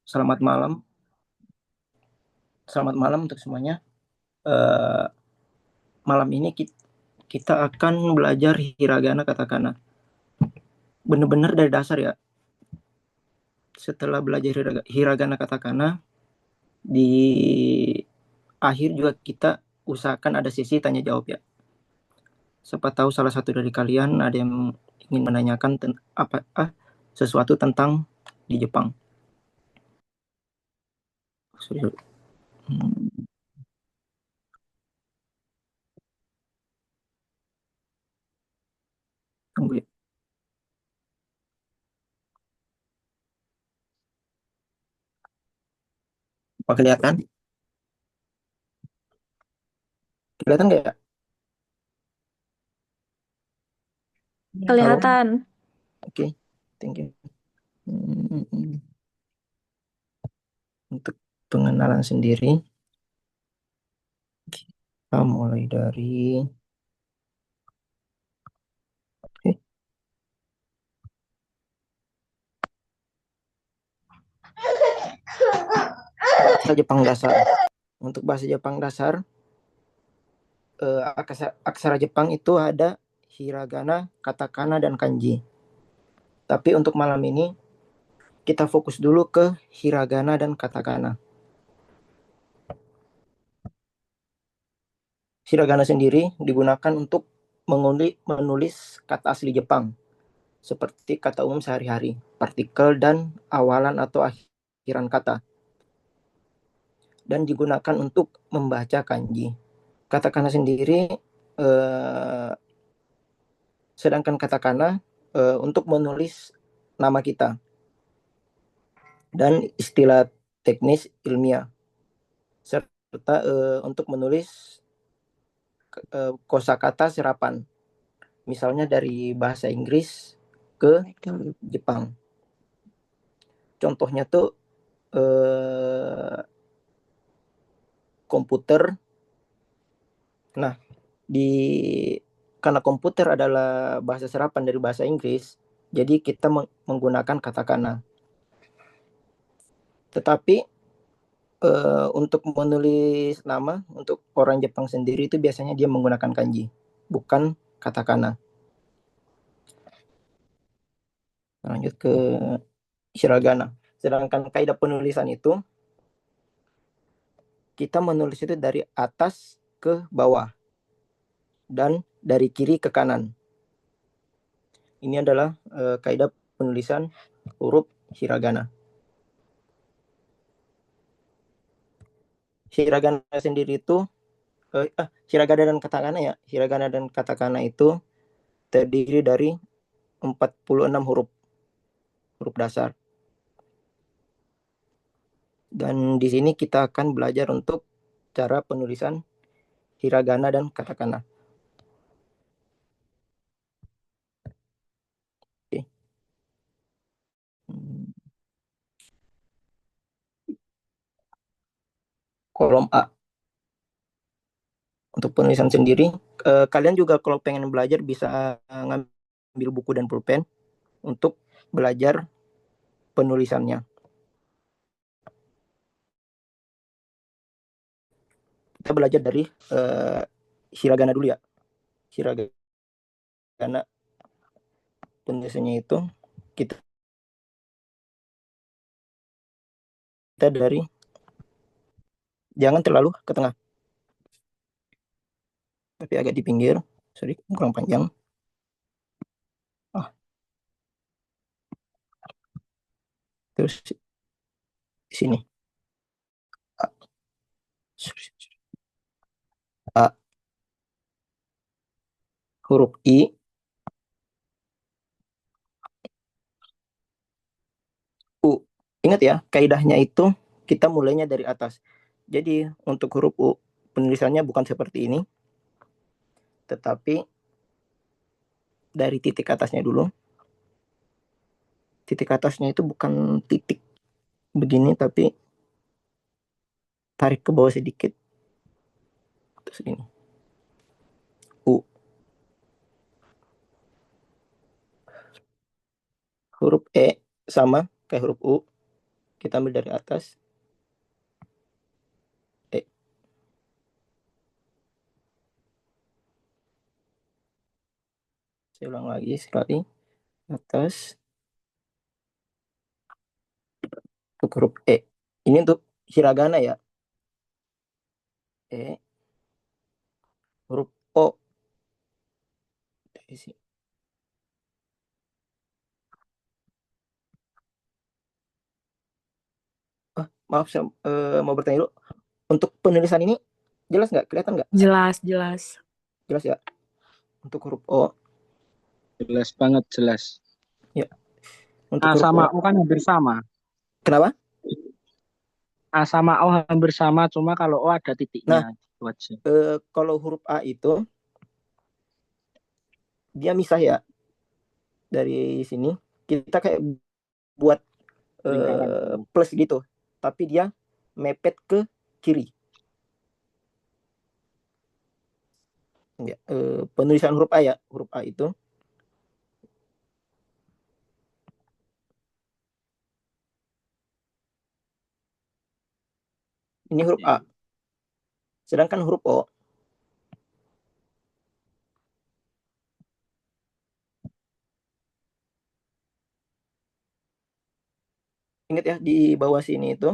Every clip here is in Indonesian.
Selamat malam. Selamat malam untuk semuanya. Eh, Malam ini kita akan belajar hiragana katakana. Benar-benar dari dasar ya. Setelah belajar hiragana katakana, di akhir juga kita usahakan ada sesi tanya jawab ya. Siapa tahu salah satu dari kalian ada yang ingin menanyakan sesuatu tentang di Jepang. Sorry. Tunggu ya. Apa kelihatan? Kelihatan nggak ya? Halo? Kelihatan. Oke, thank you. Hmm, Untuk pengenalan sendiri, kita mulai dari bahasa Jepang dasar. Untuk bahasa Jepang dasar, aksara Jepang itu ada hiragana, katakana, dan kanji. Tapi untuk malam ini, kita fokus dulu ke hiragana dan katakana. Hiragana sendiri digunakan untuk menulis kata asli Jepang, seperti kata umum sehari-hari, partikel, dan awalan atau akhiran kata. Dan digunakan untuk membaca kanji. Katakana sendiri, sedangkan katakana untuk menulis nama kita dan istilah teknis ilmiah, serta untuk menulis kosakata serapan, misalnya dari bahasa Inggris ke Jepang. Contohnya tuh komputer. Nah, di karena komputer adalah bahasa serapan dari bahasa Inggris, jadi kita menggunakan katakana. Tetapi untuk menulis nama untuk orang Jepang sendiri itu biasanya dia menggunakan kanji, bukan katakana. Lanjut ke hiragana. Sedangkan kaidah penulisan itu kita menulis itu dari atas ke bawah dan dari kiri ke kanan. Ini adalah kaidah penulisan huruf hiragana. Hiragana sendiri itu hiragana dan katakana ya. Hiragana dan katakana itu terdiri dari 46 huruf huruf dasar. Dan di sini kita akan belajar untuk cara penulisan hiragana dan katakana. Oke. Kolom A untuk penulisan sendiri. Kalian juga kalau pengen belajar bisa ngambil buku dan pulpen untuk belajar penulisannya. Kita belajar dari hiragana dulu ya. Hiragana penulisannya itu kita dari jangan terlalu ke tengah, tapi agak di pinggir. Sorry, kurang panjang. Ah, terus di sini. A, A, huruf I, U. Ingat ya, kaidahnya itu kita mulainya dari atas. Jadi untuk huruf U penulisannya bukan seperti ini, tetapi dari titik atasnya dulu. Titik atasnya itu bukan titik begini, tapi tarik ke bawah sedikit. Terus ini. U. Huruf E sama kayak huruf U. Kita ambil dari atas. Saya ulang lagi sekali. Atas. Untuk huruf E. Ini untuk hiragana ya. E. Huruf O. Maaf, saya mau bertanya dulu. Untuk penulisan ini jelas nggak? Kelihatan nggak? Jelas, jelas. Jelas ya. Untuk huruf O. Jelas banget, jelas. Ya. Untuk A huruf sama O. O kan hampir sama. Kenapa? A sama O hampir sama, cuma kalau O ada Nah, titiknya. Itu aja. kalau huruf A itu dia misah ya. Dari sini kita kayak buat Lingkaran. plus gitu. Tapi dia mepet ke kiri. Ya, penulisan huruf A ya. Huruf A itu. Ini huruf A. Sedangkan huruf O ingat ya, di bawah sini itu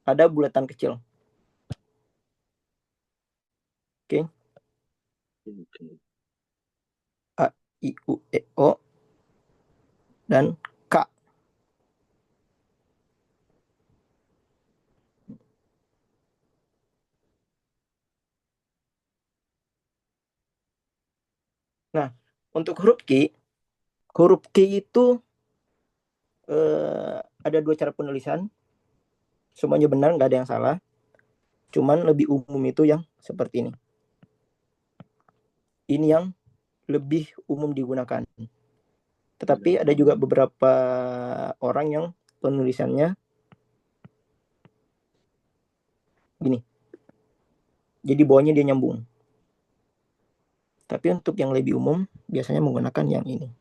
ada bulatan kecil. Oke. A, I, U, E, O, dan K. Nah, untuk huruf Q itu ada dua cara penulisan. Semuanya benar, nggak ada yang salah. Cuman lebih umum itu yang seperti ini. Ini yang lebih umum digunakan. Tetapi ada juga beberapa orang yang penulisannya gini. Jadi bawahnya dia nyambung. Tapi untuk yang lebih umum biasanya menggunakan yang ini.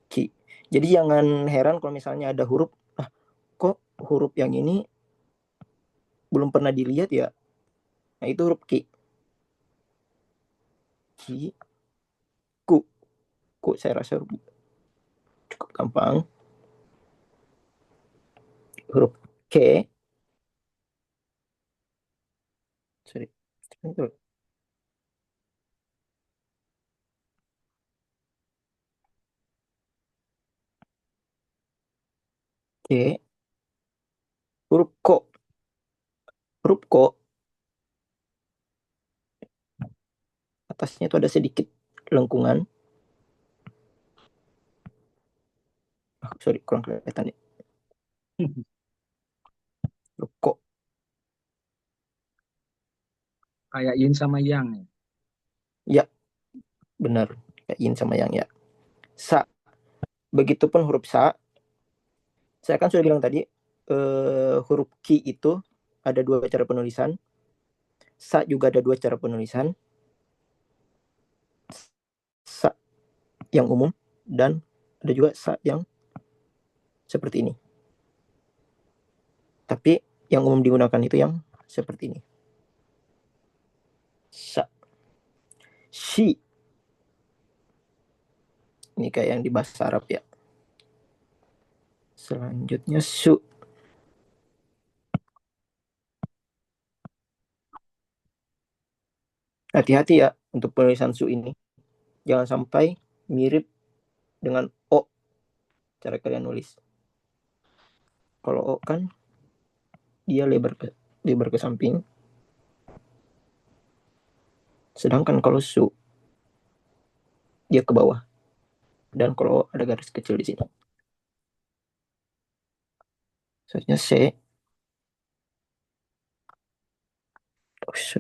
Ki. Jadi jangan heran kalau misalnya ada huruf, kok huruf yang ini belum pernah dilihat ya. Nah, itu huruf Ki. Ki. Ku. Ku saya rasa cukup gampang. Huruf K. Sorry. K. Huruf Ko. Huruf Ko. Atasnya itu ada sedikit lengkungan. Sorry, kurang kelihatan ya. Huruf Ko. Kayak yin sama yang. Ya, benar. Kayak yin sama yang ya. Sa. Begitupun huruf sa. Saya kan sudah bilang tadi, huruf Ki itu ada dua cara penulisan. Sa juga ada dua cara penulisan. Sa yang umum dan ada juga sa yang seperti ini. Tapi yang umum digunakan itu yang seperti ini. Sa. Shi. Ini kayak yang di bahasa Arab ya. Selanjutnya su. Hati-hati ya untuk penulisan su ini. Jangan sampai mirip dengan O cara kalian nulis. Kalau O kan dia lebar ke samping. Sedangkan kalau su dia ke bawah. Dan kalau ada garis kecil di sini. Seharusnya C. Oh, C.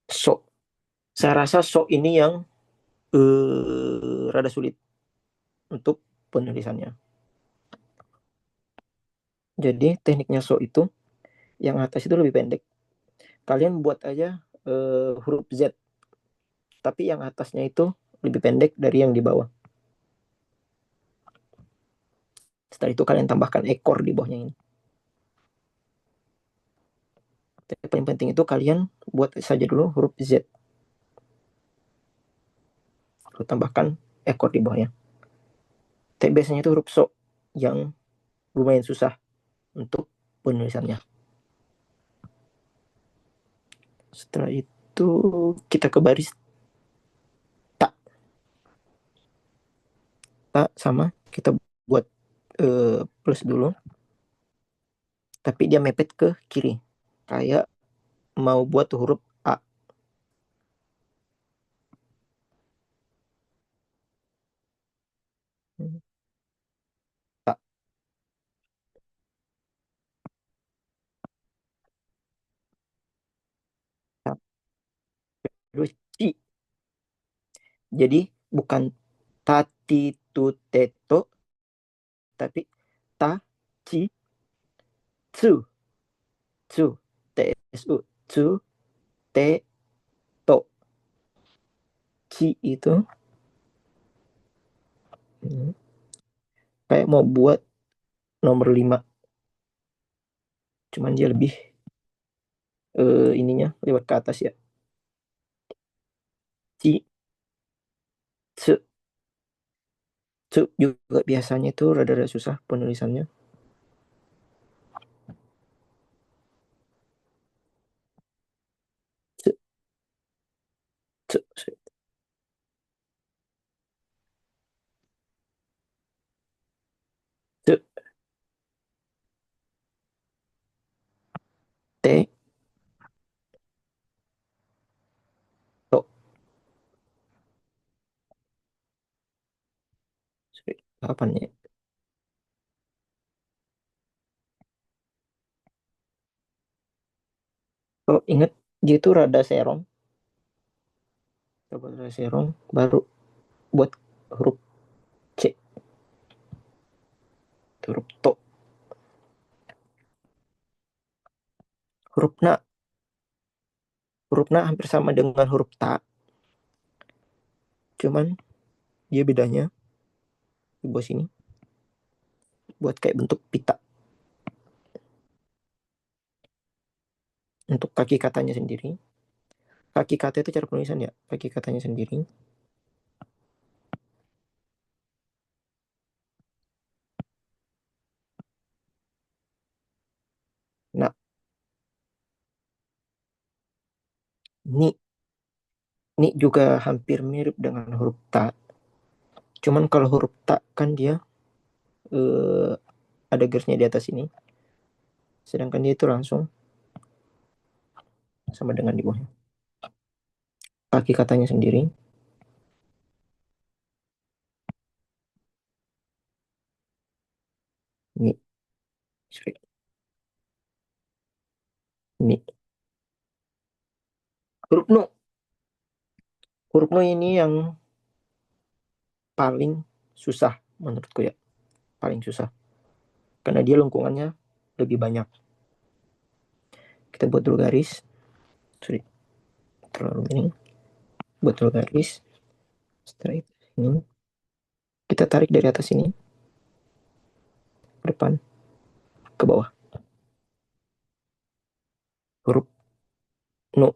So. Saya rasa so ini yang rada sulit. untuk penulisannya. Jadi tekniknya so itu yang atas itu lebih pendek. Kalian buat aja huruf Z, tapi yang atasnya itu lebih pendek dari yang di bawah. Setelah itu kalian tambahkan ekor di bawahnya ini. Tapi paling penting itu kalian buat saja dulu huruf Z. Lalu tambahkan ekor di bawahnya. Tapi biasanya itu huruf so yang lumayan susah untuk penulisannya. Setelah itu kita ke baris tak. Tak sama kita buat plus dulu. Tapi dia mepet ke kiri. Kayak mau buat huruf A. Tak. Tak. Terus ci. Jadi bukan tati tu teto, tapi ta ci tsu. Tsu. Tsu. Tsu te to. Ci itu kayak mau buat nomor 5. Cuman dia lebih ininya lewat ke atas ya. Ci. Tsu. Tsu juga biasanya itu rada-rada susah penulisannya. Tsu. Tsu. Tsu. Te to. Apa nih? Kalau inget dia itu rada serong. Coba rada serong. Baru buat huruf C. Huruf to. Huruf na. Huruf na hampir sama dengan huruf ta. Cuman dia bedanya di bawah sini. Buat kayak bentuk pita. Untuk kaki katanya sendiri. Kaki kata itu cara penulisan ya. Kaki katanya sendiri. Nah, ni. Ni juga hampir mirip dengan huruf ta. Cuman kalau huruf ta kan dia eh, ada garisnya di atas ini. Sedangkan dia itu langsung sama dengan di bawahnya. Kaki katanya sendiri. Ni. Sorry. Ni. Huruf nu. Huruf nu ini yang paling susah menurutku ya. Paling susah. Karena dia lengkungannya lebih banyak. Kita buat dulu garis. Sorry. Terlalu ini. Buat dulu garis. Setelah itu ini. Kita tarik dari atas ini. Ke depan. Ke bawah. Huruf nu.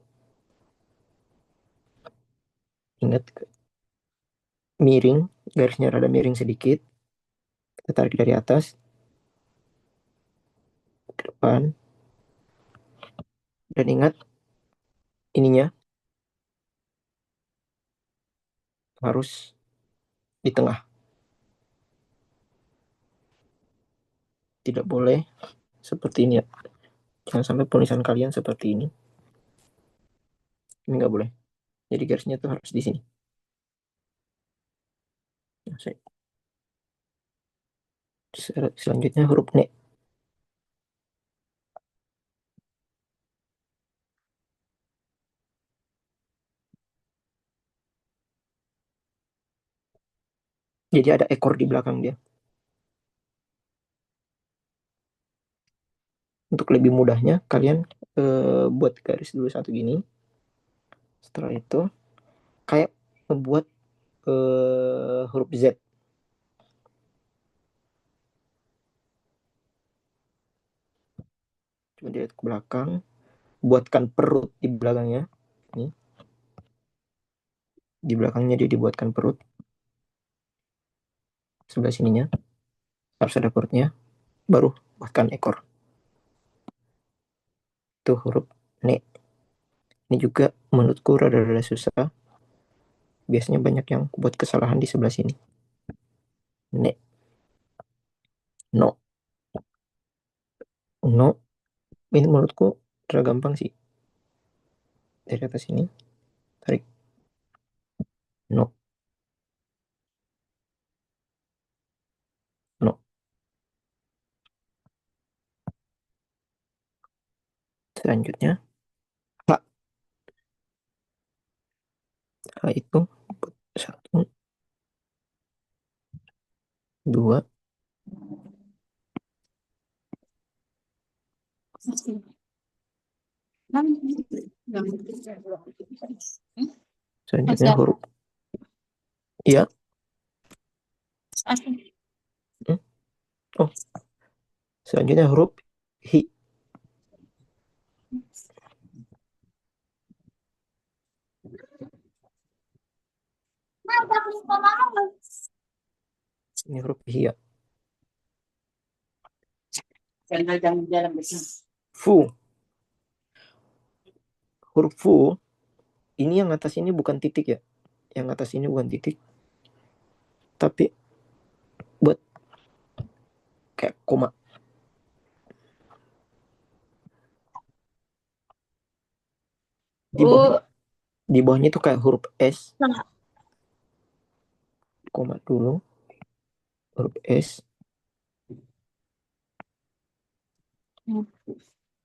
Ingat. Miring. Garisnya rada miring sedikit. Kita tarik dari atas. Ke depan. Dan ingat. Ininya. Harus di tengah. Tidak boleh seperti ini ya. Jangan sampai penulisan kalian seperti ini. Ini nggak boleh. Jadi garisnya tuh harus di sini. Nah, selanjutnya huruf ne. Jadi ada ekor di belakang dia. Untuk lebih mudahnya, kalian buat garis dulu satu gini. Setelah itu, kayak membuat huruf Z. Coba dilihat ke belakang. Buatkan perut di belakangnya. Nih, di belakangnya dia dibuatkan perut. Sebelah sininya. Harus ada perutnya. Baru buatkan ekor. Itu huruf N. Ini juga menurutku rada-rada susah. Biasanya banyak yang buat kesalahan di sebelah sini. N. No. No. Ini menurutku terlalu gampang sih. Dari atas ini. Tarik. No. No. Selanjutnya. H. H itu satu, dua, selanjutnya huruf. Iya. Hmm. Oh, selanjutnya huruf Hi. Ini huruf Hi ya. Fu. Huruf Fu. Ini yang atas ini bukan titik ya. Yang atas ini bukan titik. Tapi buat kayak koma. Di bawah, di bawahnya itu kayak huruf S. Koma dulu. Huruf S.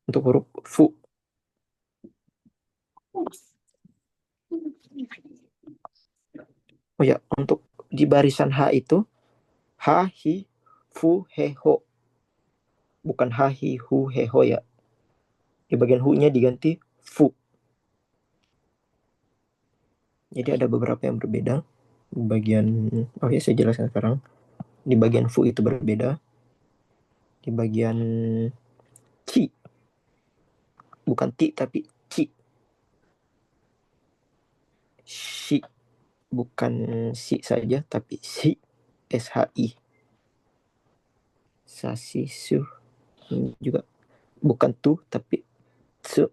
Untuk huruf Fu. Oh ya, untuk di barisan H itu Ha, Hi, Fu, He, Ho. Bukan Ha, Hi, Hu, He, Ho ya. Di bagian Hu-nya diganti Fu. Jadi ada beberapa yang berbeda. Di bagian, oh ya saya jelaskan sekarang. Di bagian Fu itu berbeda. Di bagian Ci. Bukan Ti tapi Ci. Shi. Bukan Si saja tapi Si. SHI. Sasi, Su. Ini juga bukan Tu tapi Su.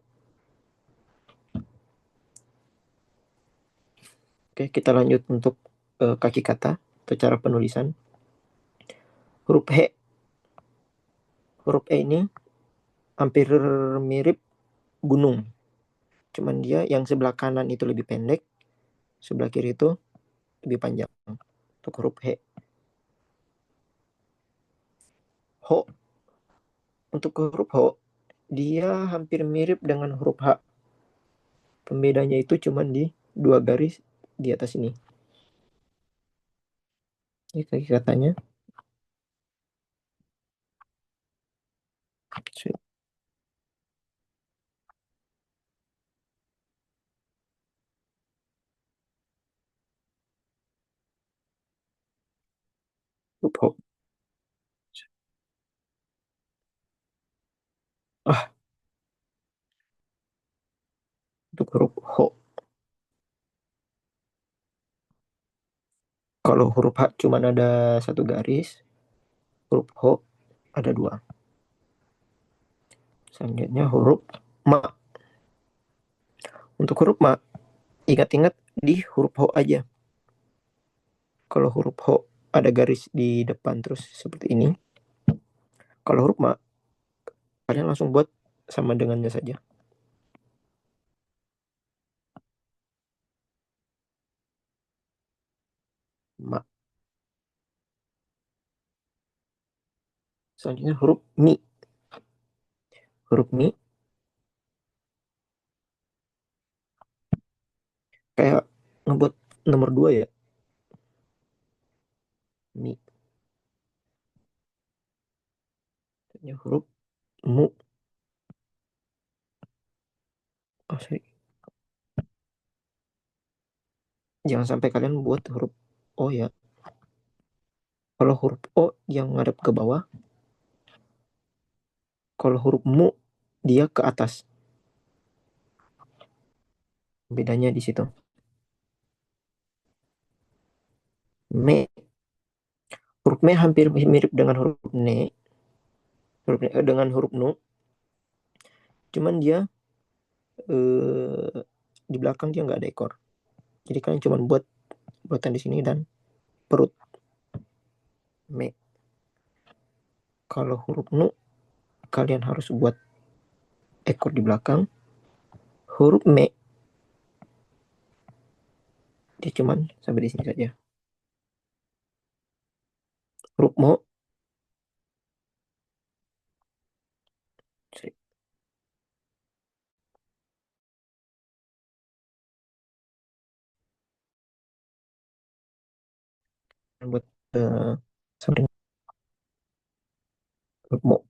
Oke, kita lanjut untuk kaki kata atau cara penulisan. Huruf H. Huruf E ini hampir mirip gunung. Cuman dia yang sebelah kanan itu lebih pendek, sebelah kiri itu lebih panjang. Untuk huruf H. Ho. Untuk huruf Ho, dia hampir mirip dengan huruf H. Pembedanya itu cuman di dua garis di atas ini. Ini kaki katanya. Huruf Ho. Ah, untuk huruf Ho. Kalau huruf H cuma ada satu garis, huruf Ho ada dua. Selanjutnya huruf Ma. Untuk huruf Ma, ingat-ingat di huruf Ho aja. Kalau huruf Ho ada garis di depan terus seperti ini. Kalau huruf Ma, kalian langsung buat sama dengannya saja. Ma. Selanjutnya huruf Mi. Huruf Mi kayak ngebuat nomor 2 ya. Mi. Huruf mu. Oh, sorry. Jangan sampai kalian buat huruf O ya. Kalau huruf O yang ngadep ke bawah, kalau huruf mu dia ke atas. Bedanya di situ. Me. Huruf me hampir mirip dengan huruf ne. Dengan huruf nu. Cuman dia di belakang dia nggak ada ekor. Jadi kalian cuma buat buatan di sini dan perut. Me. Kalau huruf nu kalian harus buat ekor di belakang. Huruf me dia cuman sampai di sini saja. Huruf mo buat sampai huruf mo.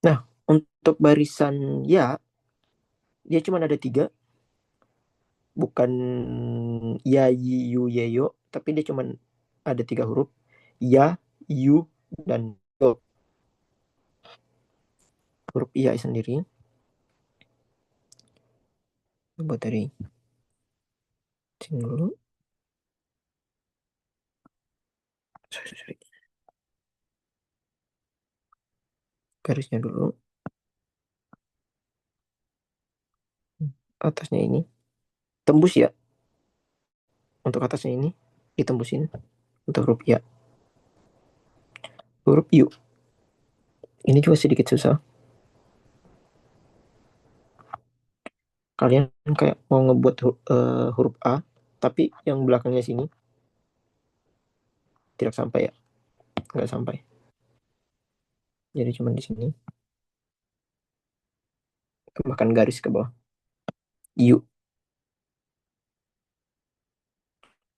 Nah, untuk barisan ya dia cuma ada 3, bukan ya, yi, yu, ye, yo, tapi dia cuma ada 3 huruf, ya, yu, dan yo. Huruf iya sendiri buat dari sini dulu. Sorry. Garisnya dulu. Atasnya ini tembus ya. Untuk atasnya ini ditembusin untuk huruf ya. Huruf yu ini juga sedikit susah. Kalian kayak mau ngebuat huruf A, tapi yang belakangnya sini tidak sampai ya, nggak sampai. Jadi cuma di sini tambahkan garis ke bawah. Yu.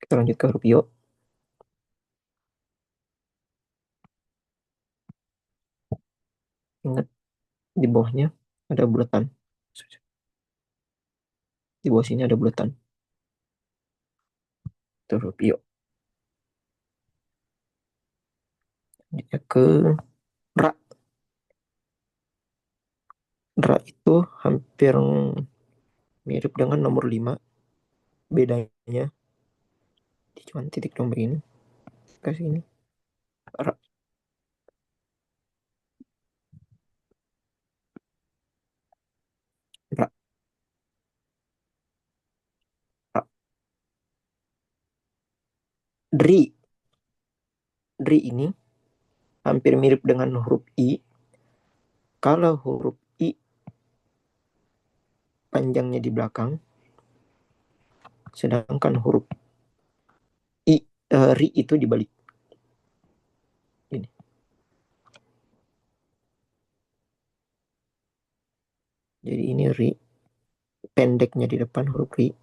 Kita lanjut ke huruf yo. Ingat di bawahnya ada bulatan. Di bawah sini ada bulatan. Itu huruf yo. Lanjutnya ke ra. Ra itu hampir mirip dengan nomor 5. Bedanya di cuma titik nomor ini. Kasih ini. Ra. Ra. Ra. Dri. Dri ini hampir mirip dengan huruf I. Kalau huruf I panjangnya di belakang, sedangkan huruf I, ri itu dibalik. Ini. Jadi ini ri, pendeknya di depan huruf ri.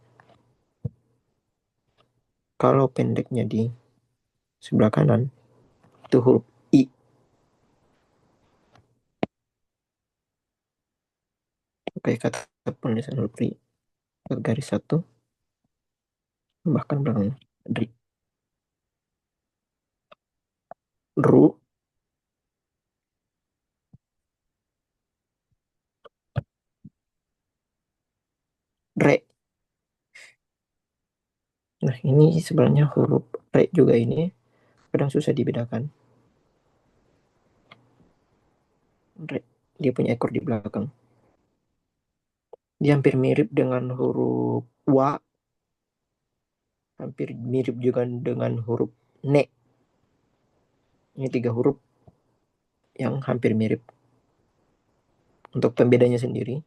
Kalau pendeknya di sebelah kanan, itu huruf I. Pakai kata penulisan huruf ri. Garis 1, bahkan belakangnya. Ri. Ru. Re. Nah, ini sebenarnya huruf re juga ini kadang susah dibedakan. Re. Dia punya ekor di belakang. Dia hampir mirip dengan huruf wa. Hampir mirip juga dengan huruf ne. Ini 3 huruf yang hampir mirip. Untuk pembedanya sendiri,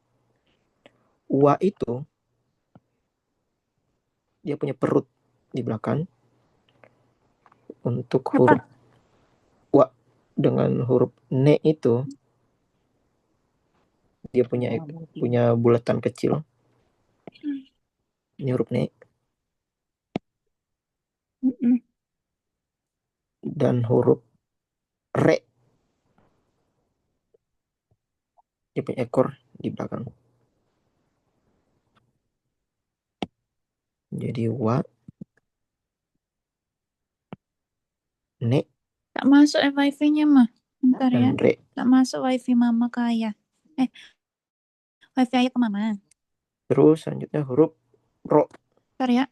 wa itu dia punya perut di belakang. Untuk huruf wa dengan huruf ne itu dia punya bulatan kecil. Ini huruf ne. dan huruf re, dia punya ekor di belakang. Jadi wa, ne, Tak masuk wifi-nya mah. Bentar ya. dan re. Tak masuk wifi mama ke ayah. Wifi ayah ke mama. Terus selanjutnya huruf ro. Bentar ya.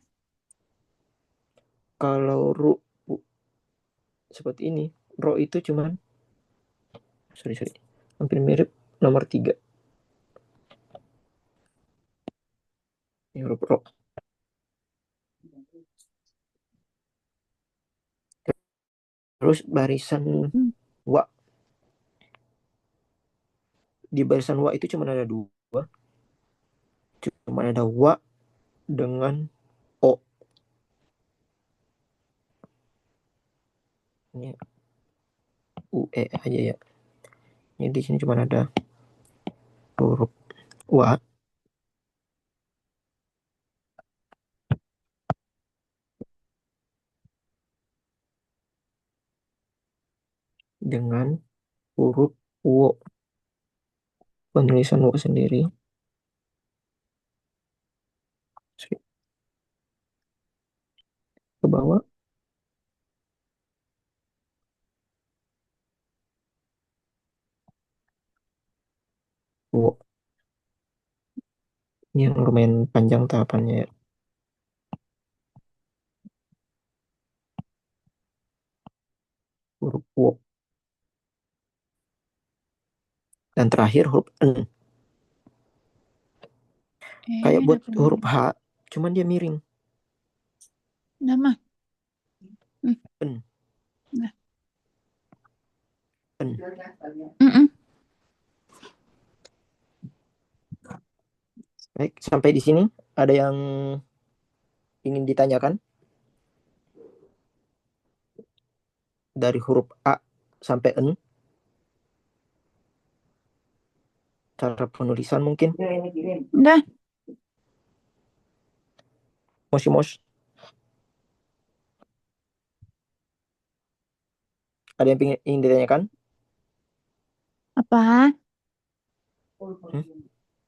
Kalau ru seperti ini, ro itu cuman sorry hampir mirip nomor 3. Ini huruf ro. Terus barisan wa, di barisan wa itu cuma ada 2. Cuma ada wa dengan o. Ini ue aja ya. Ini di sini cuma ada huruf wa dengan huruf wo. Penulisan wo sendiri ke bawah. Wo. Ini yang lumayan panjang tahapannya ya. Huruf wo. Dan terakhir huruf n. Kayak buat huruf h, cuman dia miring. Udah mah. N. Udah. N. Baik, sampai di sini ada yang ingin ditanyakan? Dari huruf A sampai N. Cara penulisan mungkin. Udah. Mos. Ada yang ingin ditanyakan? Apa?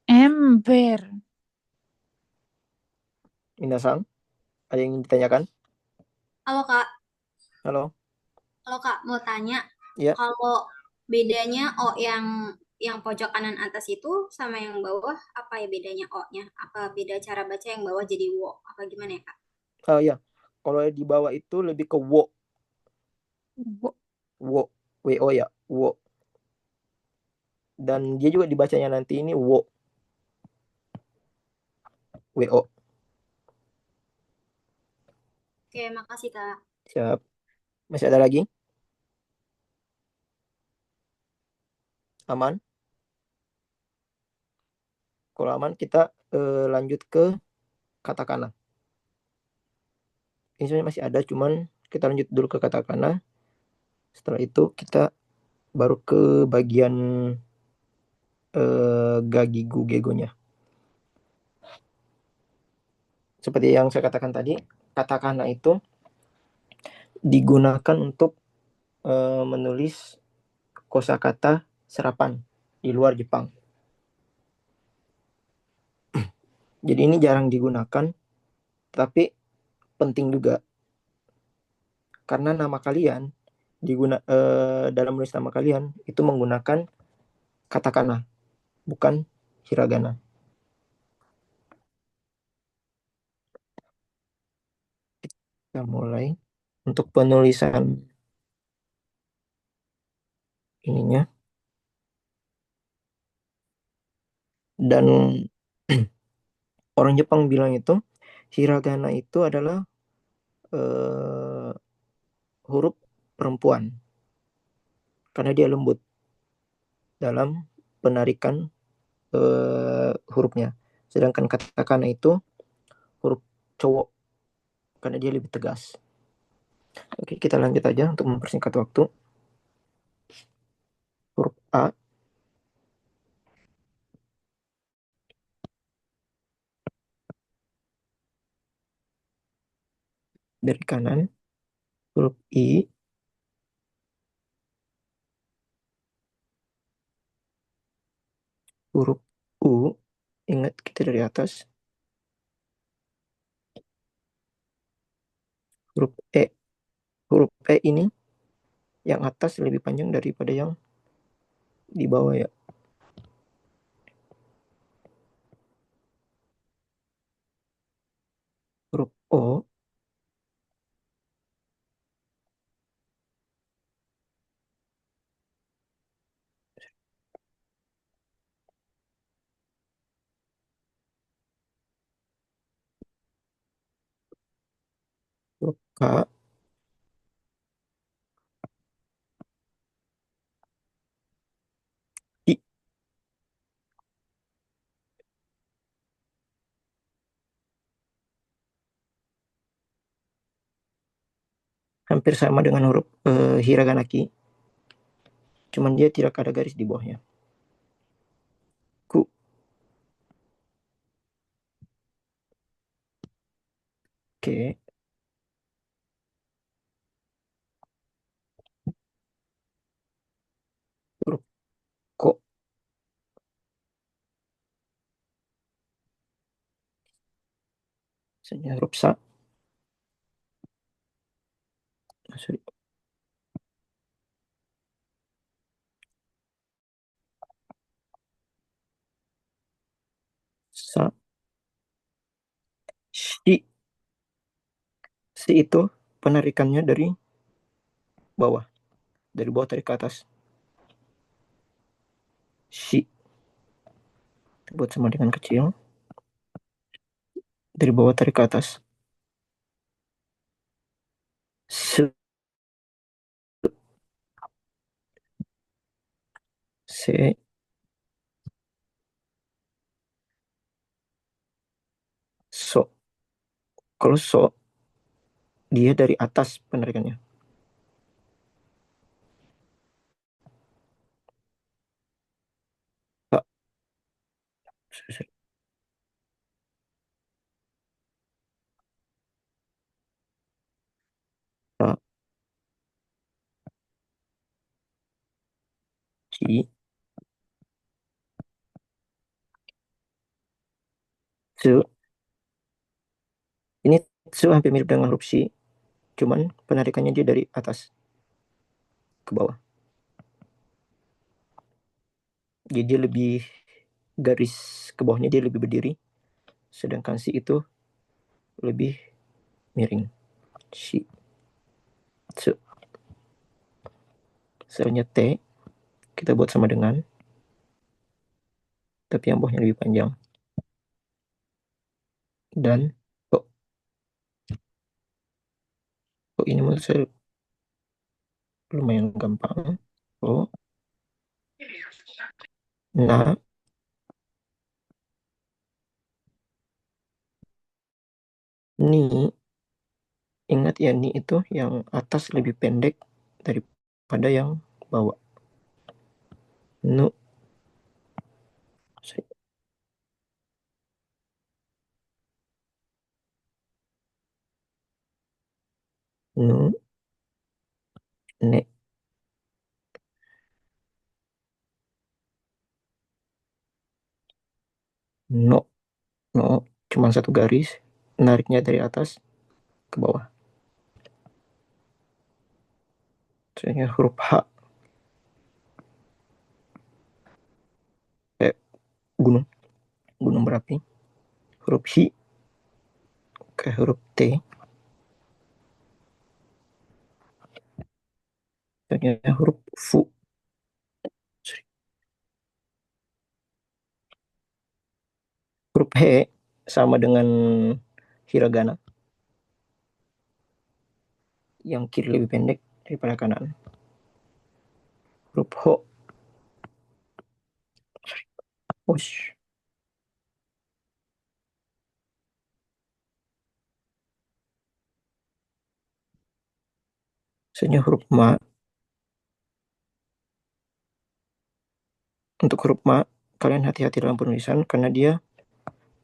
Ember. Minasang, ada yang ingin ditanyakan? Halo Kak, Halo. Mau tanya, Ya. kalau bedanya O yang pojok kanan atas itu sama yang bawah, apa ya bedanya O-nya? Apa beda cara baca yang bawah jadi wo? Apa gimana ya Kak? Ya. Kalau di bawah itu lebih ke wo. Wo. W-O ya. Wo. Dan dia juga dibacanya nanti ini wo. W-O. Oke, makasih Kak. Siap. Masih ada lagi? Aman? Kalau aman kita lanjut ke katakana. Ini sebenarnya masih ada, cuman kita lanjut dulu ke katakana. Setelah itu kita baru ke bagian gagigu gegonya. Seperti yang saya katakan tadi, katakana itu digunakan untuk menulis kosakata serapan di luar Jepang. Jadi ini jarang digunakan, tapi penting juga. Karena nama kalian dalam menulis nama kalian itu menggunakan katakana, bukan hiragana. Kita mulai untuk penulisan ininya. Dan orang Jepang bilang itu hiragana itu adalah huruf perempuan karena dia lembut dalam penarikan hurufnya. Sedangkan katakana itu huruf cowok karena dia lebih tegas. Oke, kita lanjut aja untuk mempersingkat waktu. Huruf A dari kanan, huruf I huruf U, ingat kita dari atas. Huruf E. Huruf E ini yang atas lebih panjang daripada yang di bawah ya. Huruf O. Huruf K. I. Hampir sama dengan huruf hiragana ki. Cuman dia tidak ada garis di bawahnya. Ku. Oke. Huruf ko. Misalnya huruf sa. Sorry. Sa. Si. Si itu penarikannya dari bawah. Dari bawah tarik ke atas. Si. Buat sama dengan kecil. Dari bawah tarik ke atas. Se. Se. So. Kalau so, dia dari atas penarikannya. Sa. Sa. Si. Se. Ini se hampir mirip dengan huruf si. Cuman penarikannya dia dari atas ke bawah. Jadi dia lebih garis ke bawahnya dia lebih berdiri. Sedangkan si itu lebih miring. Si. Se. Selanjutnya T kita buat sama dengan, tapi yang bawahnya lebih panjang. Dan oh, oh ini menurut saya lumayan gampang. Oh, nah, ni, ingat ya, ni itu yang atas lebih pendek daripada yang bawah. Nu. Nu. Ne. No. No. Cuma satu garis. Nariknya dari atas ke bawah. Misalnya huruf H. Kayak gunung. Gunung berapi. Huruf Hi. Kayak huruf T. Misalnya huruf Fu. Sorry. Huruf He sama dengan hiragana. Yang kiri lebih pendek daripada kanan. Huruf Ho. Ush. Misalnya huruf Ma. Untuk huruf Ma, kalian hati-hati dalam penulisan karena dia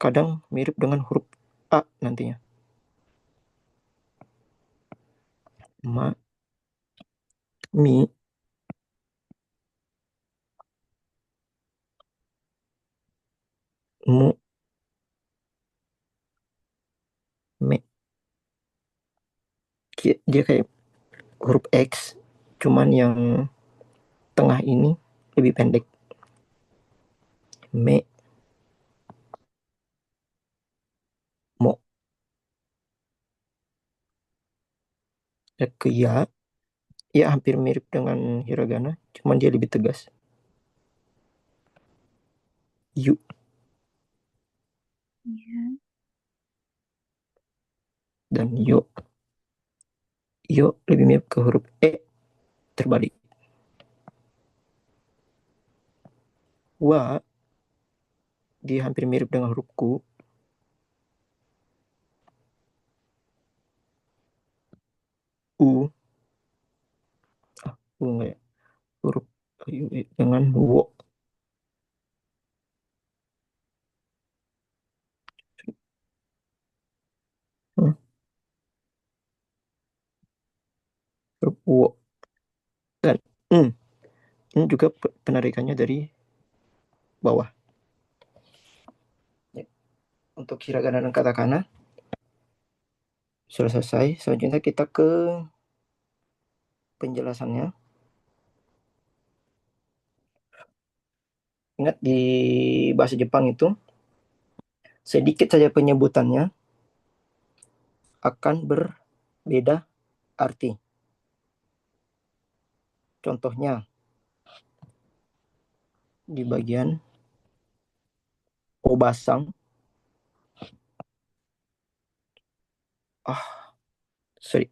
kadang mirip dengan huruf A nantinya. Ma. Mi. dia kayak huruf X, cuman yang tengah ini lebih pendek. Me, mo. Ke ya, ya hampir mirip dengan hiragana, cuman dia lebih tegas. Yu, Ya. dan yo. Yo lebih mirip ke huruf E, terbalik. Wa, dia hampir mirip dengan huruf ku. U, enggak ya, huruf dengan wo. Hmm, huruf wo. Dan ini juga penarikannya dari bawah. Ya. Untuk hiragana dan katakana sudah selesai. Selanjutnya kita ke penjelasannya. Ingat di bahasa Jepang itu sedikit saja penyebutannya akan berbeda arti. Contohnya di bagian obasang. Sorry.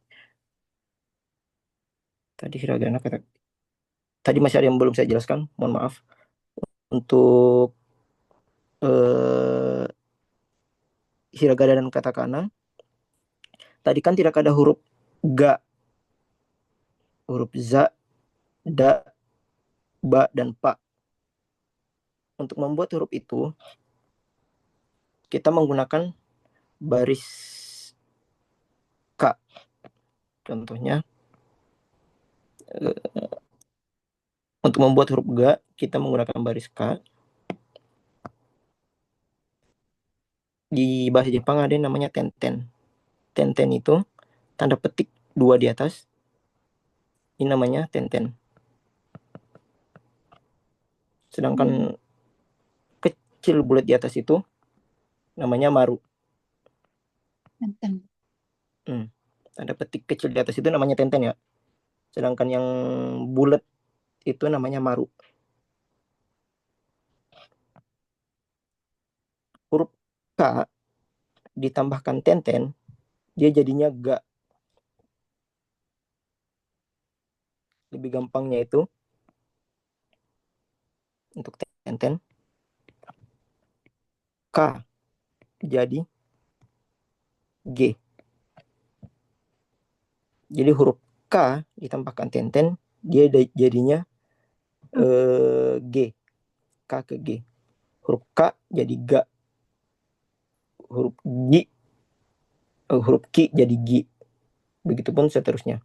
Tadi hiragana kata. Tadi masih ada yang belum saya jelaskan. Mohon maaf. Untuk hiragana dan katakana. Tadi kan tidak ada huruf ga, huruf za, da, ba, dan pa. Untuk membuat huruf itu, kita menggunakan baris K. Contohnya, untuk membuat huruf ga, kita menggunakan baris K. Di bahasa Jepang ada yang namanya tenten. Tenten itu tanda petik 2 di atas. Ini namanya tenten. Sedangkan kecil bulat di atas itu namanya maru. Tenten. Tanda petik kecil di atas itu namanya tenten ya. Sedangkan yang bulat itu namanya maru. Huruf K ditambahkan tenten, dia jadinya ga. Lebih gampangnya itu untuk tenten, K jadi G. Jadi huruf K ditambahkan tenten, dia jadinya G. K ke G. Huruf K jadi ga. Huruf G, huruf K jadi G. Begitupun seterusnya.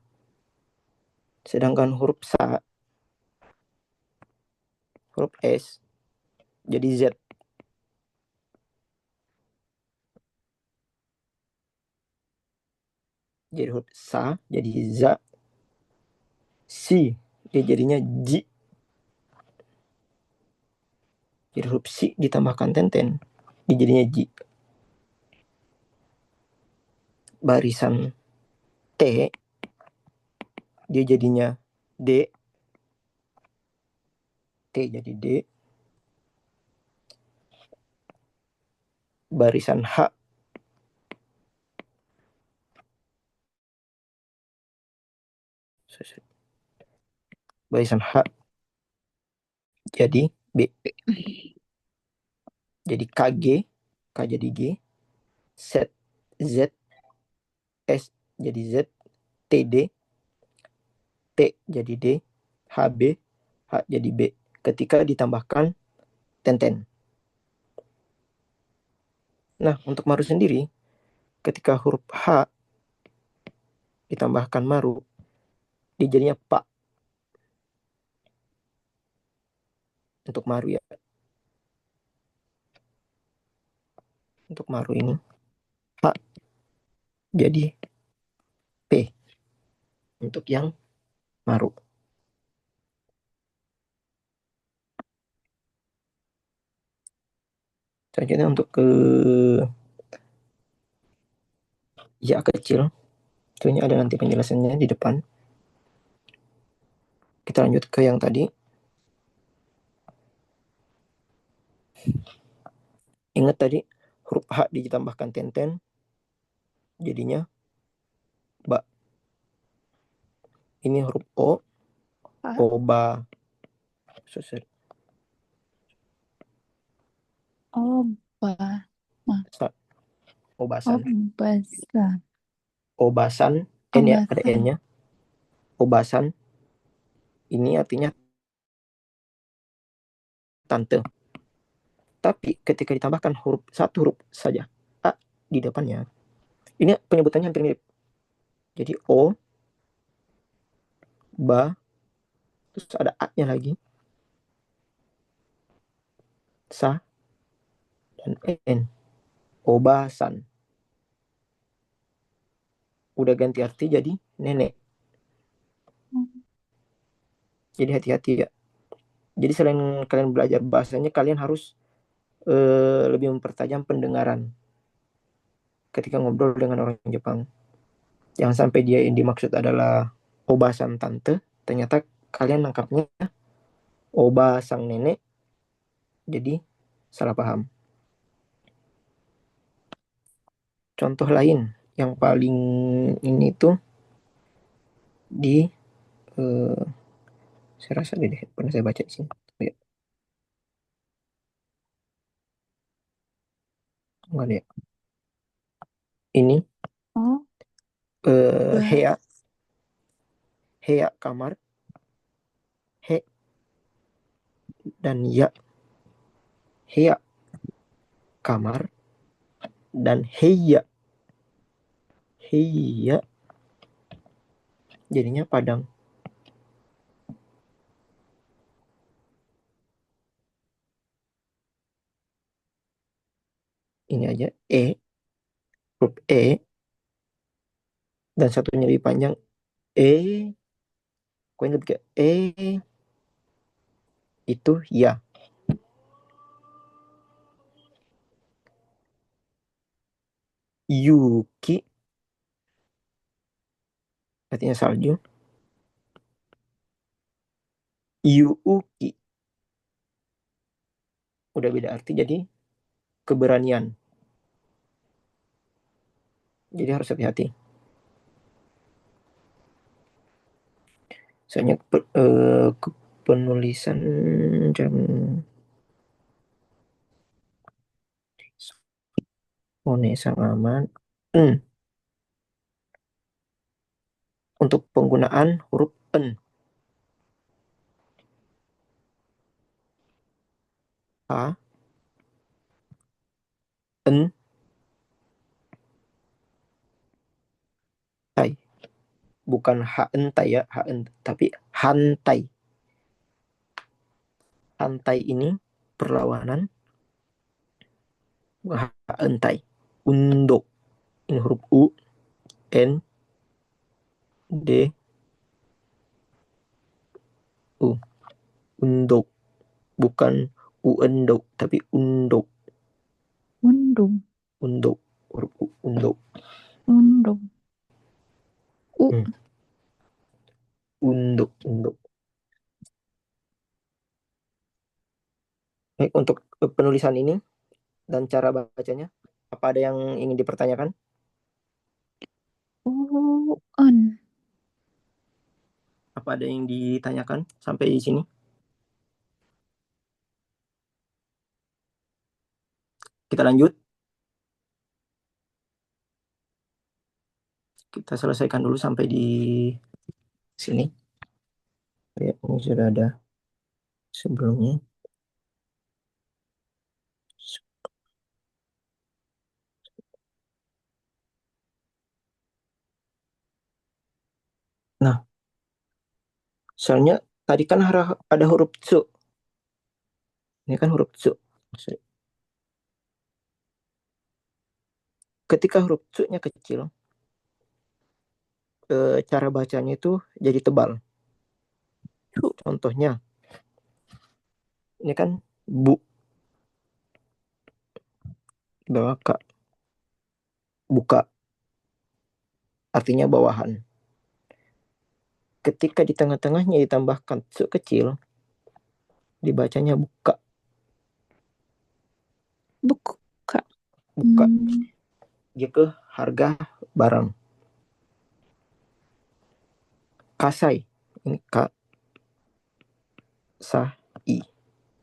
Sedangkan huruf sa, huruf S jadi Z. Jadi huruf sa jadi za. Si dia jadinya J. Jadi huruf si ditambahkan tenten, dia jadinya J. Barisan T dia jadinya D. T jadi D. Barisan H barisan H jadi B. Jadi KG, K jadi G, Z, Z, S jadi Z, TD, T jadi D, HB, H jadi B. Ketika ditambahkan tenten. Nah, untuk maru sendiri, ketika huruf H ditambahkan maru, dia jadinya pa. Untuk maru ya. Untuk maru ini H jadi P. untuk yang maru. Selanjutnya untuk ke ya kecil, tentunya ada nanti penjelasannya di depan. Kita lanjut ke yang tadi. Ingat tadi huruf H ditambahkan tenten, jadinya ba. Ini huruf O, Pak. oba. Oba. Obasan. Obasan. Obasan, N ya, ada Obasan. N-nya. Obasan. Ini artinya tante. Tapi ketika ditambahkan satu huruf saja A di depannya, ini penyebutannya hampir mirip. Jadi O, ba, terus ada A-nya lagi, sa, dan N. Obasan. Udah ganti arti jadi nenek. Jadi hati-hati ya. Jadi selain kalian belajar bahasanya, kalian harus lebih mempertajam pendengaran ketika ngobrol dengan orang Jepang. Jangan sampai dia yang dimaksud adalah oba sang tante, ternyata kalian nangkapnya oba sang nenek, jadi salah paham. Contoh lain yang paling ini tuh di saya rasa deh pernah saya baca di sini. Ya, enggak ada ya. Ini Oh, hea, hea kamar, he dan ya, hea kamar dan heya, heya jadinya padang. Ini aja huruf dan satunya lebih panjang pokoknya lebih ke itu ya. Yuki artinya salju. Yuuki udah beda arti jadi keberanian. Jadi harus hati-hati. Soalnya penulisan jam One sang aman. Untuk penggunaan huruf N. A, N, tai. Bukan hentai ya, tapi hantai. Hantai ini perlawanan, bukan hentai. Undo. Ini huruf U, N, D, U. Undo. Bukan uendo, tapi undo. undung. Undo. Huruf U, undo. Undung. Undo. Baik, untuk penulisan ini dan cara bacanya, apa ada yang ingin dipertanyakan? On. Apa ada yang ditanyakan sampai di sini? Kita lanjut. Kita selesaikan dulu sampai di sini. Ya, ini sudah ada sebelumnya. Nah, soalnya tadi kan ada huruf tsu. Ini kan huruf tsu. Ketika huruf tsu-nya kecil, cara bacanya itu jadi tebal. Contohnya, ini kan bu di bawah kak, buka, artinya bawahan. Ketika di tengah-tengahnya ditambahkan su kecil, dibacanya buka, Buka. buka. Hmm, Jika harga barang. Kasai, ini kasai,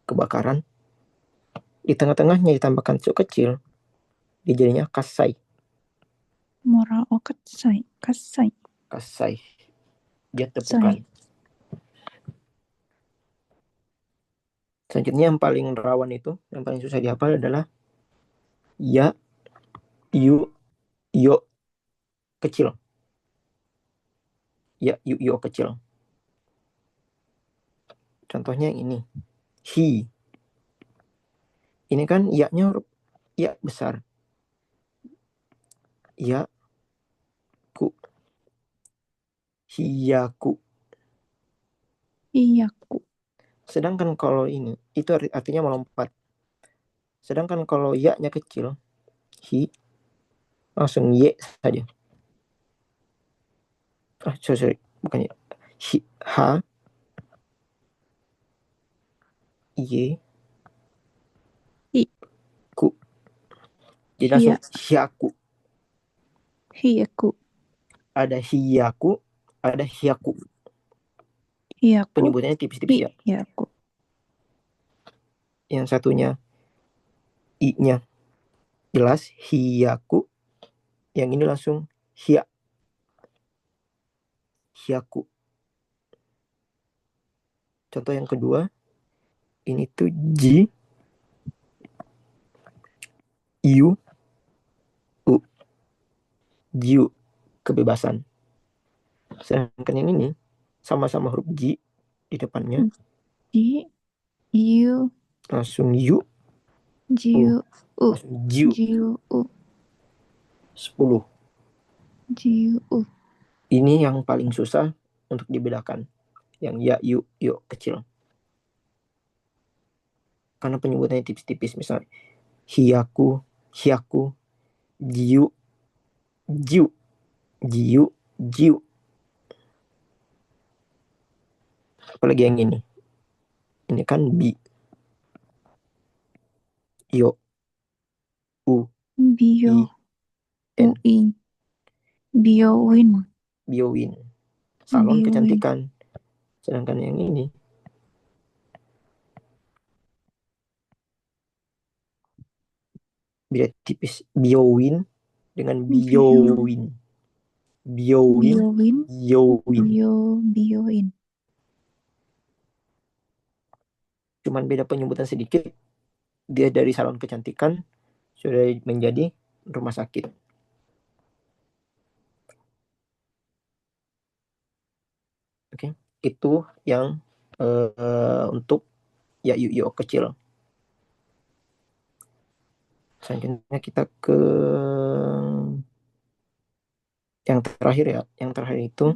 kebakaran. Di tengah-tengahnya ditambahkan su kecil, dijadinya kasai, Morao kasai. Kasai. kasai. Dia Kasai. tepukan. Selanjutnya yang paling rawan itu, yang paling susah dihafal adalah ya, yu, yo kecil. Ya, yu, yo kecil. Contohnya ini, hi. Ini kan ya-nya huruf ya besar. Ya, ku. Hiyaku. Iyaku. Sedangkan kalau ini, itu artinya melompat. Sedangkan kalau ya-nya kecil, hi, langsung ye saja. Sorry, bukan ya. Hi, ha, ye, I. ku. Jadi Hiya. langsung hiyaku. Hiyaku. Ada hiyaku, ada hiyaku. Hiyaku. Penyebutannya tipis-tipis ya. Hiyaku. Yang satunya i-nya jelas, hiyaku. Yang ini langsung hiya, hiyaku. Contoh yang kedua, ini tuh ji, yu, u. Jiu, kebebasan. Sedangkan yang ini sama-sama huruf ji di depannya, Ji. Yu. langsung yu, Jiu. U. langsung jiu. Jiu. U. 10. Jiu. U. Ini yang paling susah untuk dibedakan. Yang ya, yu, yo kecil. Karena penyebutannya tipis-tipis. Misalnya hiyaku, hiyaku, jiu, jiu, jiu, jiu. Apalagi yang ini. Ini kan bi, yo, u, Bio. i, n. Ui. Biowin. Biowin. Salon Biowin. kecantikan. Sedangkan yang ini beda tipis. Biowin dengan biowin. Biowin, Biowin. biowin. Bioin. Cuman beda penyebutan sedikit. Dia dari salon kecantikan sudah menjadi rumah sakit. Oke, itu yang untuk ya yu kecil. Selanjutnya kita ke yang terakhir ya. Yang terakhir itu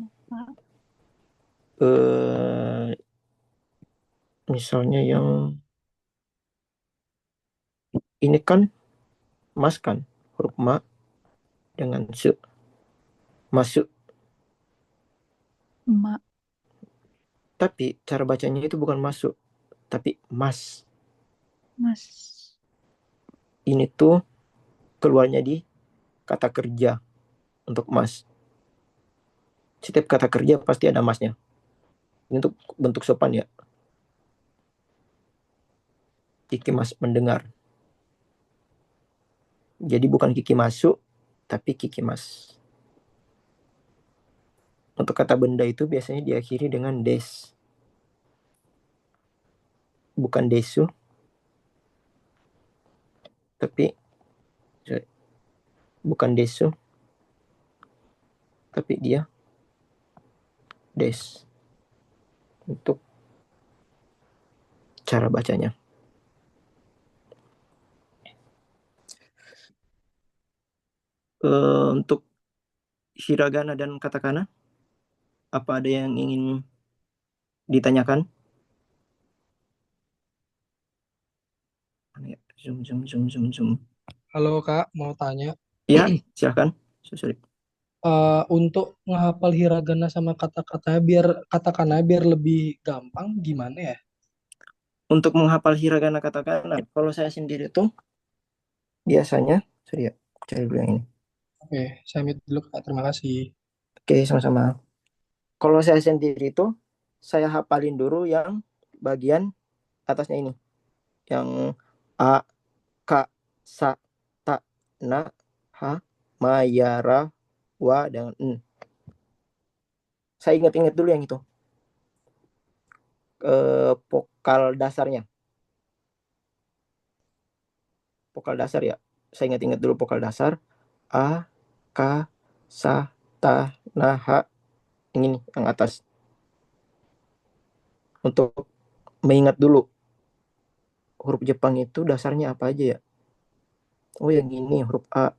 misalnya yang ini kan mas kan, huruf ma dengan se, masuk. Ma. Tapi cara bacanya itu bukan masuk, tapi mas. Mas. Ini tuh keluarnya di kata kerja untuk mas. Setiap kata kerja pasti ada masnya. Ini untuk bentuk sopan ya. Kiki mas mendengar. Jadi bukan Kiki masuk, tapi Kiki mas. Untuk kata benda itu biasanya diakhiri dengan des. Bukan desu, tapi bukan desu, tapi dia des. Untuk cara bacanya. Untuk hiragana dan katakana Apa ada yang ingin ditanyakan? Zoom. Halo Kak, mau tanya. Ya, silakan. Sorry. Untuk menghafal hiragana sama kata-katanya biar lebih gampang gimana ya? Untuk menghafal hiragana katakana, kalau saya sendiri tuh biasanya, sorry ya, cari dulu yang ini. Oke, saya mute dulu Kak. Terima kasih. Oke, sama-sama. Kalau saya sendiri tuh, saya hafalin dulu yang bagian atasnya ini. Yang A, K, Sa, Ta, Na, Ha, Ma, Ya, Ra, Wa, dan N. Saya ingat-ingat dulu yang itu. Vokal dasarnya. Vokal dasar ya. Saya ingat-ingat dulu vokal dasar. A, K, Sa, Ta, Na, Ha. Yang ini, yang atas. Untuk mengingat dulu huruf Jepang itu dasarnya apa aja ya. Oh yang ini huruf A.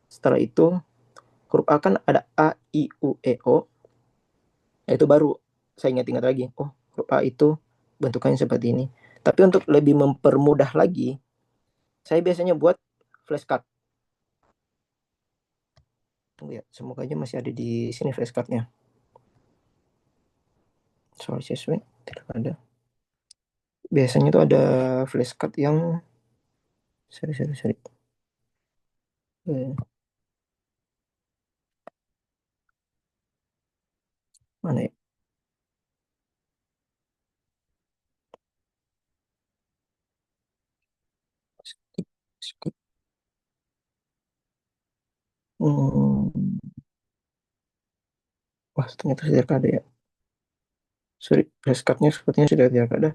Setelah itu huruf A kan ada A, I, U, E, O. Itu baru saya ingat-ingat lagi. Oh huruf A itu bentukannya seperti ini. Tapi untuk lebih mempermudah lagi, saya biasanya buat flashcard. Tunggu ya, semoga aja masih ada di sini flashcardnya. Soal siswa tidak ada. Biasanya tuh ada flashcard yang sorry. Mana ya? Wah, ternyata tidak ada ya. Sorry, flashcardnya sepertinya sudah tidak ada.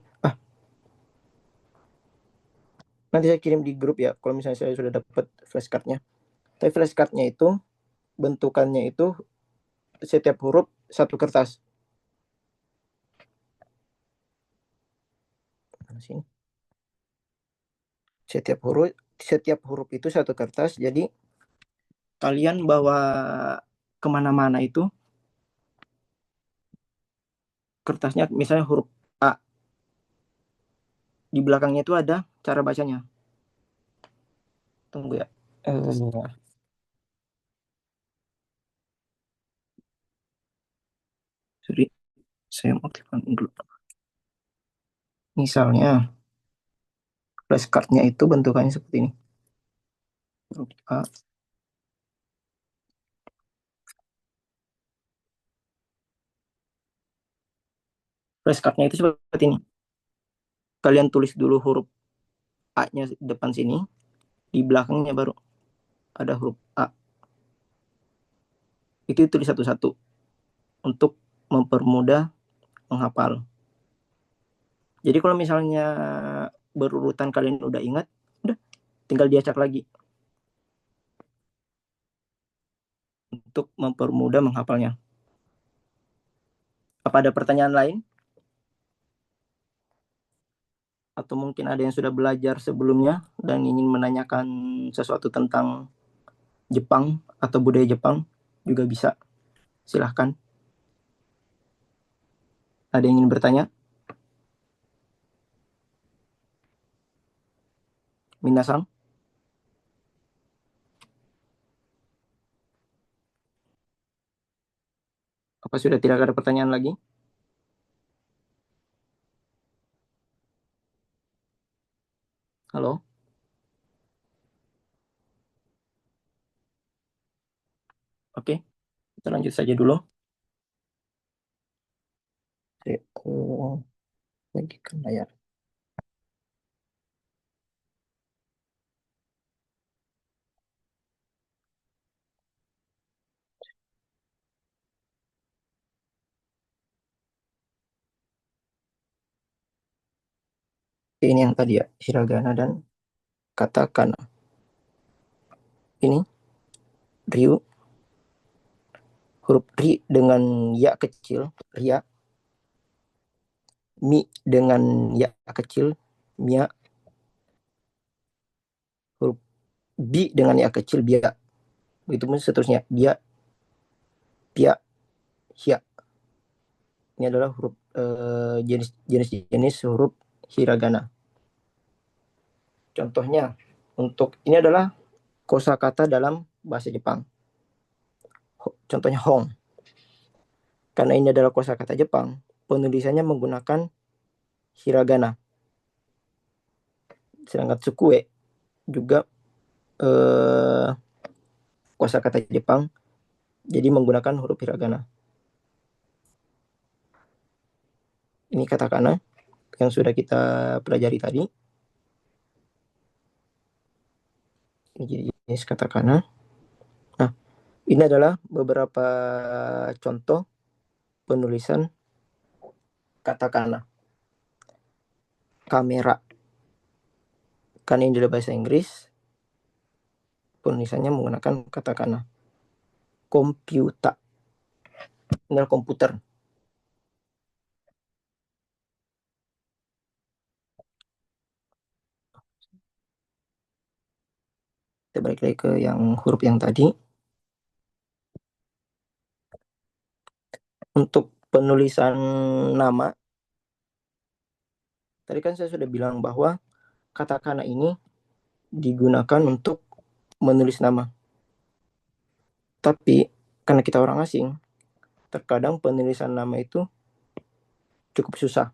Nanti saya kirim di grup ya, kalau misalnya saya sudah dapat flashcardnya. Tapi flashcardnya itu, bentukannya itu setiap huruf satu kertas. Sini. Setiap huruf itu satu kertas, jadi kalian bawa kemana-mana itu, kertasnya misalnya huruf A, di belakangnya itu ada cara bacanya. Tunggu ya. Sorry, saya mau aktifkan dulu. Misalnya, flashcardnya itu bentukannya seperti ini. Huruf A. Flashcardnya itu seperti ini. Kalian tulis dulu huruf A-nya depan sini, di belakangnya baru ada huruf A. Itu tulis satu-satu untuk mempermudah menghafal. Jadi kalau misalnya berurutan kalian udah ingat, udah tinggal diacak lagi untuk mempermudah menghafalnya. Apa ada pertanyaan lain? Atau mungkin ada yang sudah belajar sebelumnya dan ingin menanyakan sesuatu tentang Jepang atau budaya Jepang juga bisa. Silahkan. Ada yang ingin bertanya? Minasan? Apa sudah tidak ada pertanyaan lagi? Halo? Oke, kita lanjut saja dulu. Saya bagikan layar. Ini yang tadi ya, hiragana dan katakana. Ini Ryu, huruf Ri dengan ya kecil, Ria. Mi dengan ya kecil, Mia. Huruf Bi dengan ya kecil, Bia. Begitu pun seterusnya, Dia, Pia, Hia. Ini adalah huruf jenis-jenis huruf hiragana. Contohnya, untuk ini adalah kosakata dalam bahasa Jepang. Contohnya hong. Karena ini adalah kosakata Jepang, penulisannya menggunakan hiragana. Sedangkan tsukue juga kosakata Jepang, jadi menggunakan huruf hiragana. Ini katakana yang sudah kita pelajari tadi. Ini jenis katakana. Nah, ini adalah beberapa contoh penulisan katakana. Kamera. Karena ini adalah bahasa Inggris, penulisannya menggunakan katakana. Komputer. Ini adalah komputer. Kita balik lagi ke yang huruf yang tadi. Untuk penulisan nama, tadi kan saya sudah bilang bahwa katakana ini digunakan untuk menulis nama. Tapi karena kita orang asing, terkadang penulisan nama itu cukup susah.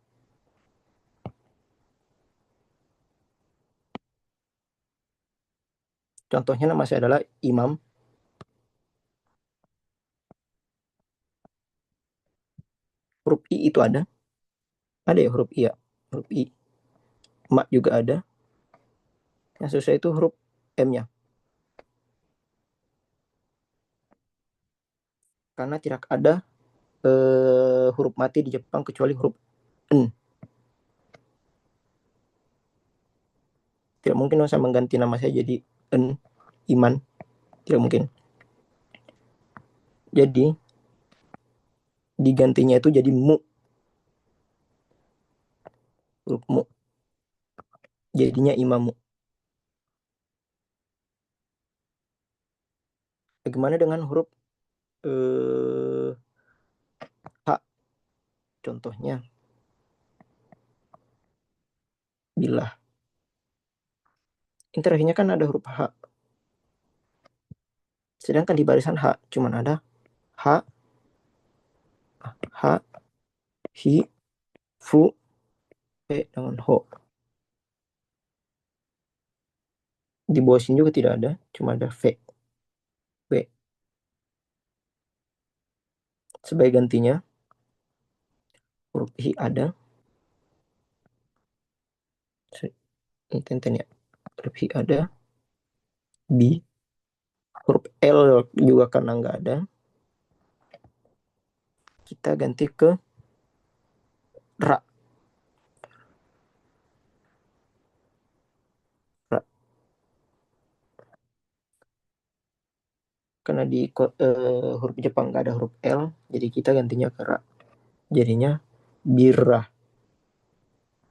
Contohnya nama saya adalah Imam. Huruf I itu ada. Ada ya huruf I ya? Huruf I. Ma juga ada. Yang susah itu huruf M-nya. Karena tidak ada huruf mati di Jepang kecuali huruf N. Tidak mungkin saya mengganti nama saya jadi N, Iman. Tidak mungkin. Jadi digantinya itu jadi Mu. Huruf Mu. Jadinya Imamu. Bagaimana dengan huruf H? Contohnya Billah. Ini terakhirnya kan ada huruf H. Sedangkan di barisan H cuman ada H, Hi, Fu, P dengan Ho. Di bawah sini juga tidak ada, cuma ada V, W. Sebagai gantinya huruf Hi ada. Ini tenten ya. Huruf Hi ada. B. Huruf L juga karena nggak ada. Kita ganti ke Ra. Ra. Karena di huruf Jepang nggak ada huruf L, jadi kita gantinya ke Ra. Jadinya Birra.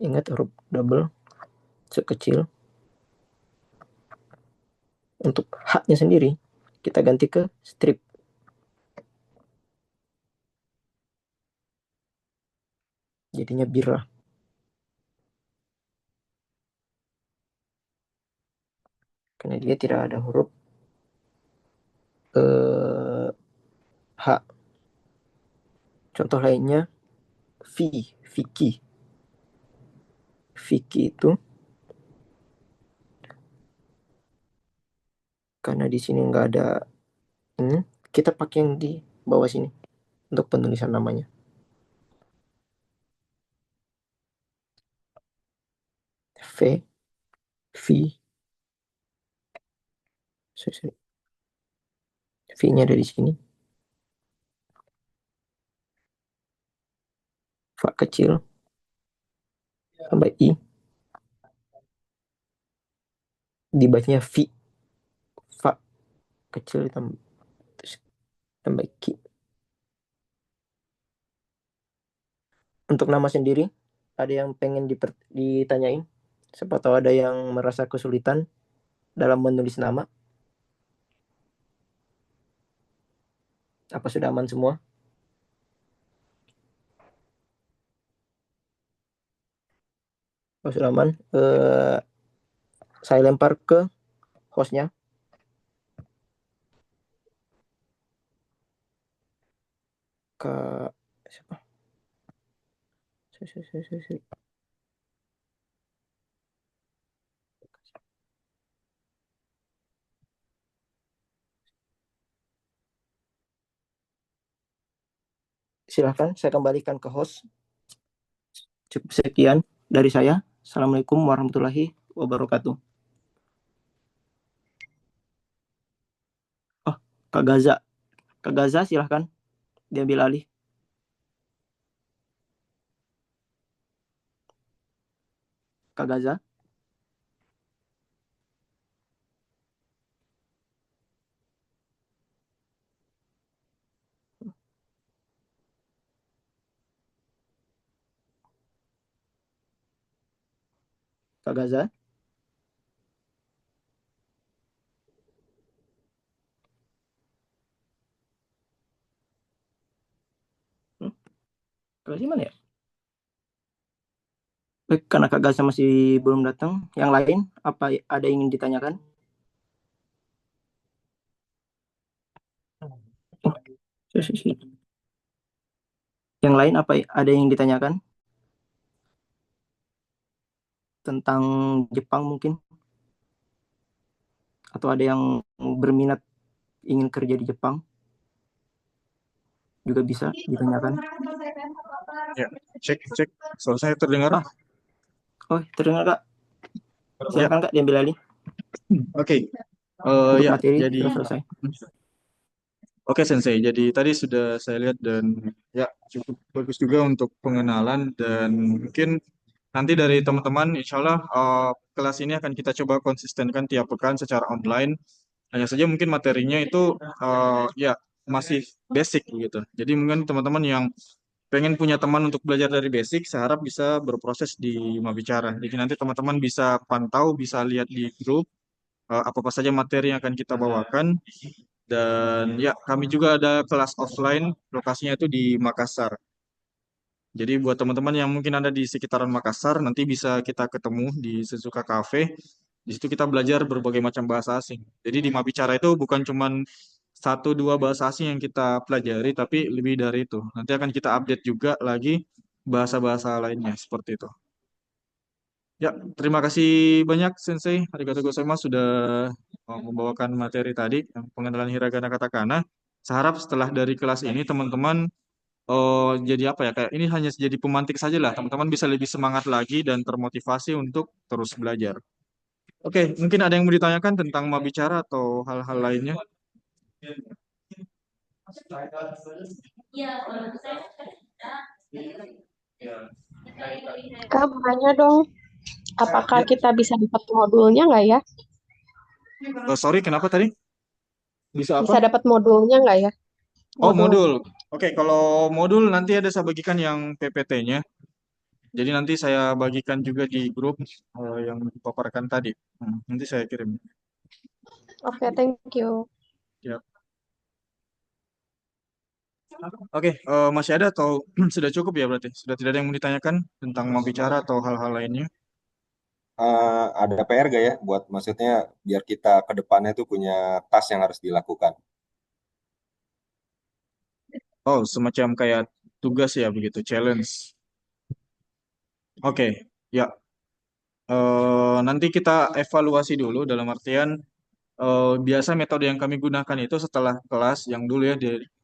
Ingat huruf double sekecil. Untuk H-nya sendiri, kita ganti ke strip. Jadinya Birra. Karena dia tidak ada huruf H. Contoh lainnya Vicky. Vicky itu karena di sini nggak ada ini, kita pakai yang di bawah sini untuk penulisan namanya. V, V-nya ada di sini. Fa kecil tambah I. Dibacanya V. Fa kecil tambah Ki. Untuk nama sendiri, ada yang pengen ditanyain? Siapa tahu ada yang merasa kesulitan dalam menulis nama. Apa sudah aman semua? Kalau sudah aman, saya lempar ke hostnya. Ke siapa? Silahkan saya kembalikan ke host. Cukup sekian dari saya. Assalamualaikum warahmatullahi wabarakatuh. Oh, Kak Gaza. Kak Gaza silahkan diambil alih. Kak Gaza. Kak Gaza. Kak Gaza mana ya? Baik, karena Kak Gaza masih belum datang, yang lain apa ada yang ingin ditanyakan? Yang lain apa ada yang ditanyakan tentang Jepang mungkin? Atau ada yang berminat ingin kerja di Jepang? Juga bisa ditanyakan. Ya, cek. Suara saya terdengar? Oh, terdengar Kak. Silakan Kak diambil alih. Oke. Untuk Ya, materi jadi sudah selesai. Oke Sensei, jadi tadi sudah saya lihat dan ya cukup bagus juga untuk pengenalan dan mungkin nanti dari teman-teman insya Allah kelas ini akan kita coba konsistenkan tiap pekan secara online. Hanya saja mungkin materinya itu ya masih basic gitu. Jadi mungkin teman-teman yang pengen punya teman untuk belajar dari basic, saya harap bisa berproses di Mabicara. Jadi nanti teman-teman bisa pantau, bisa lihat di grup apa-apa saja materi yang akan kita bawakan. Dan ya, kami juga ada kelas offline, lokasinya itu di Makassar. Jadi buat teman-teman yang mungkin ada di sekitaran Makassar, nanti bisa kita ketemu di Suzuka Cafe. Di situ kita belajar berbagai macam bahasa asing. Jadi di Mabicara itu bukan cuma satu dua bahasa asing yang kita pelajari, tapi lebih dari itu. Nanti akan kita update juga lagi bahasa-bahasa lainnya seperti itu. Ya, terima kasih banyak Sensei. Arigatou gozaimasu sudah membawakan materi tadi, yang pengenalan hiragana katakana. Saya harap setelah dari kelas ini teman-teman jadi apa ya, kayak ini hanya jadi pemantik saja lah. Teman-teman bisa lebih semangat lagi dan termotivasi untuk terus belajar. Oke, mungkin ada yang mau ditanyakan tentang Mabicara atau hal-hal lainnya? Kak, banyak dong. Apakah Ya. kita bisa dapat modulnya nggak ya? Sorry, kenapa tadi? Bisa Bisa apa? dapat modulnya nggak ya? Oh, Modul. modul. Oke, kalau modul nanti ada saya bagikan yang PPT-nya. Jadi nanti saya bagikan juga di grup yang dipaparkan tadi. Nanti saya kirim. Oke, thank you. Ya. Oke, masih ada atau sudah cukup ya berarti? Sudah tidak ada yang mau ditanyakan tentang mau bicara atau hal-hal lainnya? Ada PR gak ya buat maksudnya biar kita ke depannya tuh punya task yang harus dilakukan. Oh, semacam kayak tugas ya begitu, challenge. Oke, ya. Nanti kita evaluasi dulu dalam artian biasa metode yang kami gunakan itu setelah kelas yang dulu ya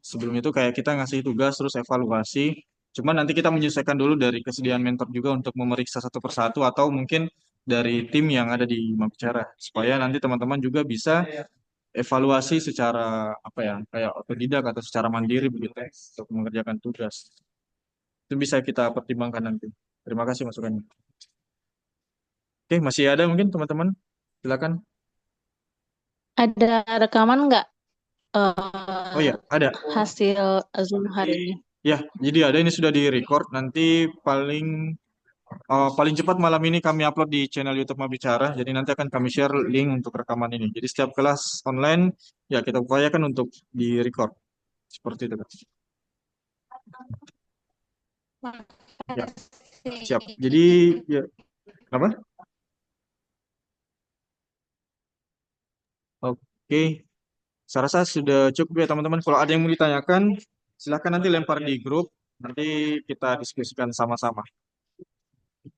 sebelum itu kayak kita ngasih tugas terus evaluasi. Cuma nanti kita menyesuaikan dulu dari kesediaan mentor juga untuk memeriksa satu persatu atau mungkin dari tim yang ada di Mabicara supaya nanti teman-teman juga bisa evaluasi secara apa ya kayak otodidak atau secara mandiri begitu untuk mengerjakan tugas. Itu bisa kita pertimbangkan nanti. Terima kasih masukannya. Oke, masih ada mungkin teman-teman? Silakan. Ada rekaman nggak Oh ya, ada. hasil Zoom hari ini? Ya, jadi ada ini sudah di-record. Nanti paling paling cepat malam ini kami upload di channel YouTube Mabicara. Jadi nanti akan kami share link untuk rekaman ini. Jadi setiap kelas online ya kita upayakan untuk di-record. Seperti itu, Kak. Ya, siap. Jadi ya Apa? Oke, saya rasa sudah cukup ya teman-teman. Kalau ada yang mau ditanyakan, silahkan nanti lempar di grup. Nanti kita diskusikan sama-sama.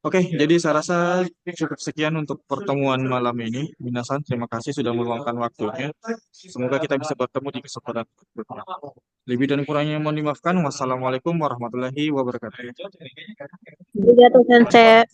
Oke, jadi saya rasa cukup sekian untuk pertemuan malam ini. Minasan, terima kasih sudah meluangkan waktunya. Semoga kita bisa bertemu di kesempatan berikutnya. Lebih dan kurangnya mohon dimaafkan. Wassalamualaikum warahmatullahi wabarakatuh. Arigatou, Sensei.